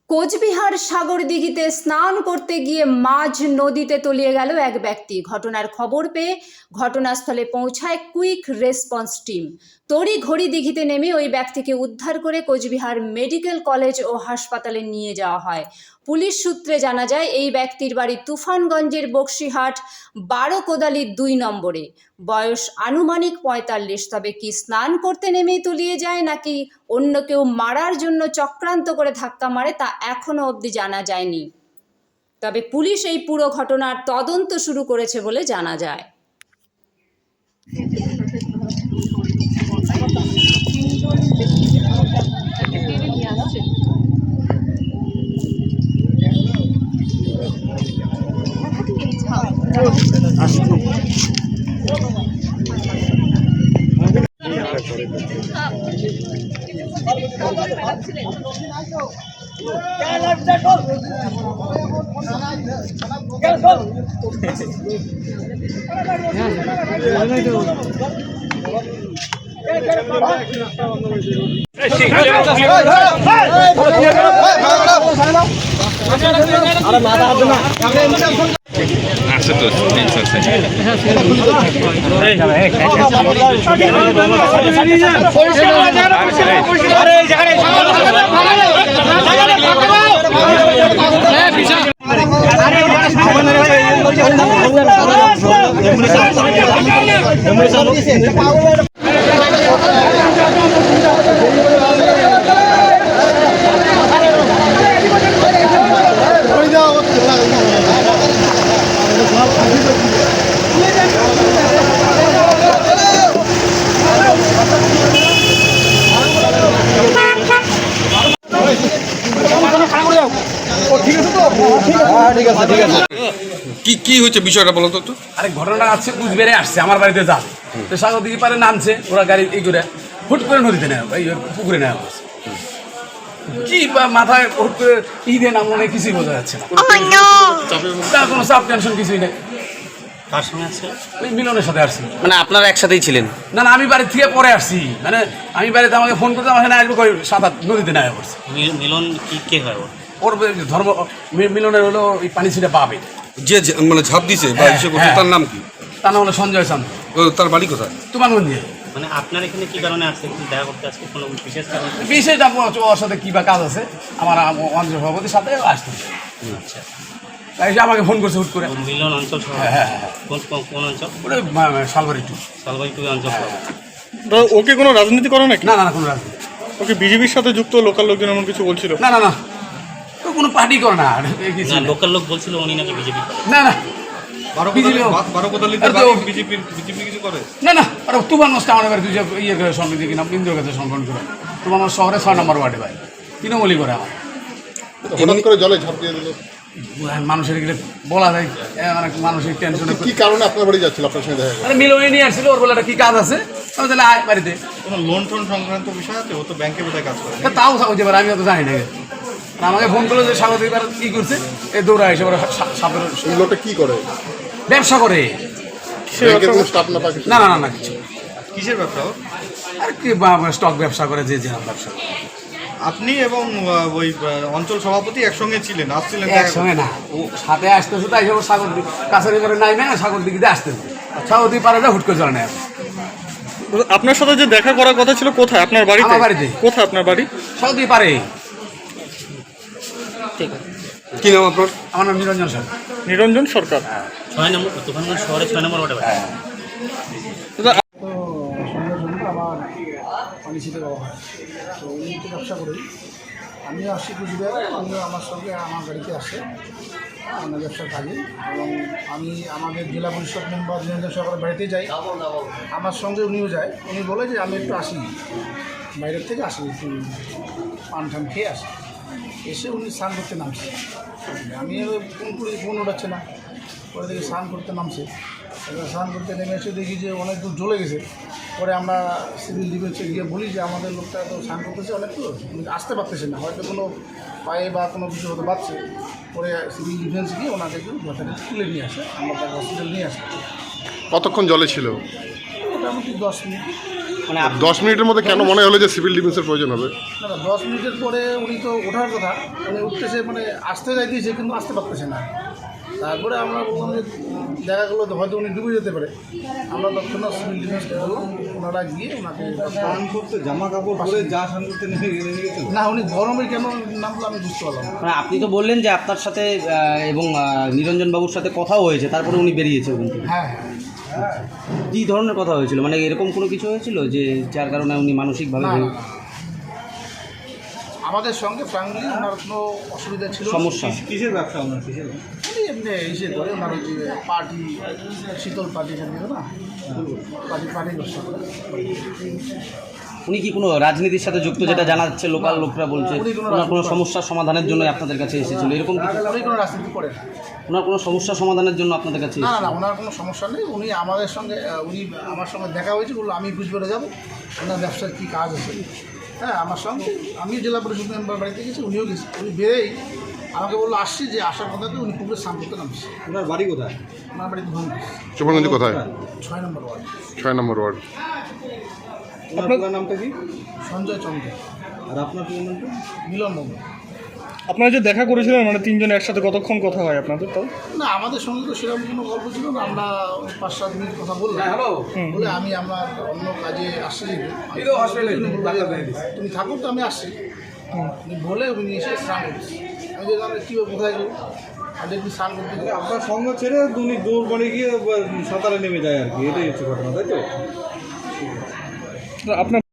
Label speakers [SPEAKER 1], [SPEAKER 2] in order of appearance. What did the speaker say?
[SPEAKER 1] কোচবিহার সাগরদিঘিতে স্নান করতে গিয়ে মাঝ নদীতে তলিয়ে গেল এক ব্যক্তি। ঘটনার খবর পেয়ে ঘটনাস্থলে পৌঁছায় কুইক রেসপন্স টিম। তড়িঘড়ি দিঘিতে নেমে ওই ব্যক্তিকে উদ্ধার করে কোচবিহার মেডিকেল কলেজ ও হাসপাতালে নিয়ে যাওয়া হয়। পুলিশ সূত্রে জানা যায়, এই ব্যক্তির বাড়ি তুফানগঞ্জের বক্সিহাট 12 কোদালি 2 নম্বরে। বয়স আনুমানিক 45। তবে কি স্নান করতে নেমেই তলিয়ে যায় নাকি অন্য কেউ মারার জন্য চক্রান্ত করে ধাক্কা মারে তা এখনো অবধি জানা যায়নি। তবে পুলিশ এই পুরো ঘটনার তদন্ত শুরু করেছে বলে জানা যায়।
[SPEAKER 2] কি হচ্ছে বিষয়টা বলো তো?
[SPEAKER 3] আরে ঘটনা আছে, কুচবিহারে আসছে আমার বাড়িতে যাবে, তো সাগরদিঘি পারে নামছে, ওরা গাড়ি এই করে হুট করে নদীতে নেয়, এই পুকুরে নেওয়া হচ্ছে। কি বা মাথায় হুট করে ঈদে নাম মনে কিছুই বোঝা যাচ্ছে না, তার কোনো চাপ টেনশন কিছুই নেই।
[SPEAKER 4] কার সঙ্গে আসছে?
[SPEAKER 3] ওই মিলনের সাথে আসছি।
[SPEAKER 4] মানে আপনারা একসাথেই ছিলেন?
[SPEAKER 3] না না, আমি বাড়ি থেকে পরে আসছি, মানে আমি বাড়িতে আমাকে ফোন করতে আমার আসবো সাঁতার নদীতে নেওয়া পড়ছে।
[SPEAKER 4] মিলন কি কে হয়
[SPEAKER 3] ওর ধর্ম মিলনের হলো ওই পানি ছিটে পাবে
[SPEAKER 2] যে মানে ঝাঁপ দিছে বা এসে করছে, তার নাম কি?
[SPEAKER 3] তার নাম হলো সঞ্জয় চান্দ।
[SPEAKER 2] তার বাড়ি কোথায়?
[SPEAKER 3] তুফানগঞ্জে।
[SPEAKER 4] মানে আপনার এখানে কি কারণে আসছে, দেখা করতে আজকে কোনো বিশেষ কারণ?
[SPEAKER 3] বিশেষ ওর সাথে কী বা কাজ আছে, আমার অঞ্চল সভাপতির সাথে আসতে।
[SPEAKER 4] আচ্ছা,
[SPEAKER 3] তাই সে আমাকে ফোন করছে হুট করে।
[SPEAKER 4] মিলন অঞ্চল
[SPEAKER 3] হ্যাঁ,
[SPEAKER 4] কোন অঞ্চল?
[SPEAKER 3] শালবাড়ি টু
[SPEAKER 4] শালবাড়ি টু অঞ্চল।
[SPEAKER 5] ওকে কোনো রাজনীতি করে নাকি?
[SPEAKER 3] না না, কোনো রাজনীতি।
[SPEAKER 5] ওকে বিজেপির সাথে যুক্ত লোকাল লোকজন এমন কিছু বলছিল?
[SPEAKER 3] না না না, তো কোনো পার্টি করে না।
[SPEAKER 4] লোকাল লোক বলছিল উনি নাকি বিজেপি।
[SPEAKER 3] না না, না না, ওরা তুফানগঞ্জটা আমাদের বাড়ি ইয়ে করে সমিতি কিনা ইন্দ্র কাছে সংগঠন করে তুফানগঞ্জ শহরে 6 নম্বর ওয়ার্ডে ভাই তৃণমূলী করে আমার।
[SPEAKER 6] হঠাৎ করে জলে ঝাঁপ দিয়ে দিল,
[SPEAKER 3] মানুষের এগুলো বলা যায়, মানে মানসিক টেনশনে।
[SPEAKER 6] কি কারণে আপনার বাড়ি যাচ্ছিল? আপনার সঙ্গে দেখা
[SPEAKER 3] মানে মিলনে নিয়ে আসছিল, ওর বলে একটা কী কাজ আছে, আমি তাহলে আয় বাড়িতে।
[SPEAKER 6] কোনো লোন টোন সংক্রান্ত বিষয় আছে? ও তো ব্যাংকে বোধহয় কাজ করে।
[SPEAKER 3] তাও হইতে পারে, আমি অত জানি না। আমাকে ফোন করলো যে স্বাগতিক কী করছে, এ দৌড়া এসে ওরা সাপের
[SPEAKER 6] লোকটা কি করে?
[SPEAKER 3] ব্যবসা করে।
[SPEAKER 6] ব্যাংকের কোনো স্টাফ না থাকে?
[SPEAKER 3] না না না না, কিছু।
[SPEAKER 6] কিসের ব্যবসা?
[SPEAKER 3] আর কি স্টক ব্যবসা করে, যে ব্যবসা করে।
[SPEAKER 6] আপনি এবং ওই অঞ্চল সভাপতি একসঙ্গে ছিলেন, আসছিলেন?
[SPEAKER 3] একসঙ্গে না, ও সাথে আসতেছে, তাই সব সাগর কাছারি করে নাই না, সাগর দিকে আসতেছে, সাগর দিকে পারে যা হুট করে চলে নেয়।
[SPEAKER 5] আপনার সাথে যে দেখা করার কথা ছিল কোথায়? আপনার বাড়িতে?
[SPEAKER 3] আমার বাড়িতে।
[SPEAKER 5] কোথায় আপনার বাড়ি?
[SPEAKER 3] সাগর দিকে পারে।
[SPEAKER 4] ঠিক আছে।
[SPEAKER 2] কি নাম আপনার?
[SPEAKER 3] আমার নাম নিরঞ্জন সরকার।
[SPEAKER 5] নিরঞ্জন সরকার।
[SPEAKER 4] 6 নম্বর তুফানগঞ্জ শহরে 6 নম্বর ওয়ার্ডে।
[SPEAKER 7] তো সন্ধ্যার জন্য আমার পানি ছিটে দেওয়া হয়, তো উনি তো ব্যবসা করি, আমিও আসছি কুচবিহার, উনিও আমার সঙ্গে আমার গাড়িতে আসে আমার ব্যবসার কাজে। এবং আমি আমাদের জেলা পরিষদ মেম্বার নিরঞ্জন সরকারের বাড়িতে যাই, আমার সঙ্গে উনিও যায়। উনি বলে যে আমি একটু আসি, বাইরের থেকে আসি, একটু পান টান খেয়ে আসি। এসে উনি স্নান করতে নামছে, আমি ফোন করি, ফোন ওঠাচ্ছে না, পরে দেখি স্নান করতে নামছে। এবার স্নান করতে নেমে এসে দেখি যে অনেক দূর জ্বলে গেছে। পরে আমরা সিভিল ডিফেন্সে গিয়ে বলি যে আমাদের লোকটা তো স্নান করতেছে অনেক দূর, আসতে পারতেছে না, হয়তো কোনো পায়ে বা কোনো কিছু হতে পারছে। পরে সিভিল ডিফেন্স গিয়ে ওনাকে যথারীতি তুলে নিয়ে আসে, আমরা তাকে হসপিটাল নিয়ে আসি।
[SPEAKER 6] কতক্ষণ জলে ছিল?
[SPEAKER 7] মোটামুটি 10 মিনিট।
[SPEAKER 4] মানে
[SPEAKER 8] 10 মিনিটের মধ্যে কেন মনে হলো যে সিভিল ডিফেন্সের প্রয়োজন হবে?
[SPEAKER 7] না 10 মিনিটের পরে উনি তো ওঠার কথা, মানে উঠতেছে, মানে আসতে যাইতেছে কিন্তু আসতে পারতেছে না। তারপরে আমরা বললাম যে দেখা গেলো হয়তো উনি ডুবে যেতে পারে। আমরা তৎক্ষণাৎ সিভিল ডিফেন্সকে বললাম, ওনারা গিয়ে ওনাকে
[SPEAKER 6] স্নান করতে জামা কাপড় পরে যা শান্তিতে নেমে গেছে।
[SPEAKER 7] না, উনি গরমে কেন নামলো আমি বুঝতে পারলাম না।
[SPEAKER 9] মানে আপনি তো বললেন যে আপনার সাথে এবং নিরঞ্জন বাবুর সাথে কথাও হয়েছে, তারপরে উনি বেরিয়েছে ওখান থেকে।
[SPEAKER 7] হ্যাঁ,
[SPEAKER 9] কী ধরনের কথা হয়েছিল, মানে এরকম কোনো কিছু হয়েছিল যে যার কারণে উনি মানসিকভাবে
[SPEAKER 7] না, না, না। আমাদের সঙ্গে ফ্যামিলি ওনার কোনো অসুবিধা ছিল না।
[SPEAKER 9] সমস্যা?
[SPEAKER 6] কিসের ব্যবসা আপনার, কিসের?
[SPEAKER 7] উনি এমনি এসে করে ওনার ওই যে পার্টি, শীতল পার্টি এখান থেকে না, পার্টি ব্যবসা করে।
[SPEAKER 9] উনি কি কোনো রাজনীতির সাথে যুক্ত, যেটা জানা যাচ্ছে লোকাল লোকরা বলছে?
[SPEAKER 7] উনি কোনো
[SPEAKER 9] ওনার কোনো সমস্যার সমাধানের জন্য আপনাদের কাছে এসেছিল এরকম কিছু?
[SPEAKER 7] উনি কোনো রাজনীতি করে না।
[SPEAKER 9] ওনার কোনো সমস্যা সমাধানের জন্য আপনাদের কাছে
[SPEAKER 7] না, না,
[SPEAKER 9] এসেছিল?
[SPEAKER 7] না, ওনার কোনো সমস্যা নেই। উনি আমাদের সঙ্গে উনি আমার সঙ্গে দেখা হয়েছে, বললো আমি কুচবিহারে যাবো, ওনার ব্যবসার কী কাজ আছে। হ্যাঁ, আমার সঙ্গে আমি জেলা পরিষদ মেম্বার বাড়িতে গেছি, উনিও গেছি। উনি বেরেই আমাকে বললো আসছি, যে আসার কথাতে উনি পুকুরে স্নান করতে নামছে।
[SPEAKER 6] ওনার বাড়ি কোথায়?
[SPEAKER 7] ওনার বাড়িতে ভূমি
[SPEAKER 8] চোপনগঞ্জ কোথায়?
[SPEAKER 7] 6 নম্বর ওয়ার্ড,
[SPEAKER 8] 6 নম্বর ওয়ার্ড।
[SPEAKER 6] আপনার নামটা কি?
[SPEAKER 7] সঞ্জয় চন্দ্র,
[SPEAKER 6] আর আপনার কি নামটা?
[SPEAKER 7] মিলন বাবু।
[SPEAKER 5] আপনারা যে দেখা করেছিলেন মানে তিনজন একসাথে কতক্ষণ কথা হয় আপনাদের? তাও
[SPEAKER 7] না, আমাদের সঙ্গে তো সেরকম কোনো গল্প ছিল না। আমরা 5-7 মিনিট কথা বললাম, বলে আমি আমার অন্য কাজে আসছি, তুমি থাকো, তো আমি আসছি। উনি বলে উনি এসে স্নান করছি। আমি বললাম কীভাবে কোথায় গেল, আর দেখবি স্নান করতে গেলে
[SPEAKER 6] আপনার সঙ্গ ছেড়ে উনি দৌড় বাড়ি গিয়ে সাঁতারে নেমে যায় আর কি, এটাই হচ্ছে ঘটনা, তাই তো?
[SPEAKER 5] আপনার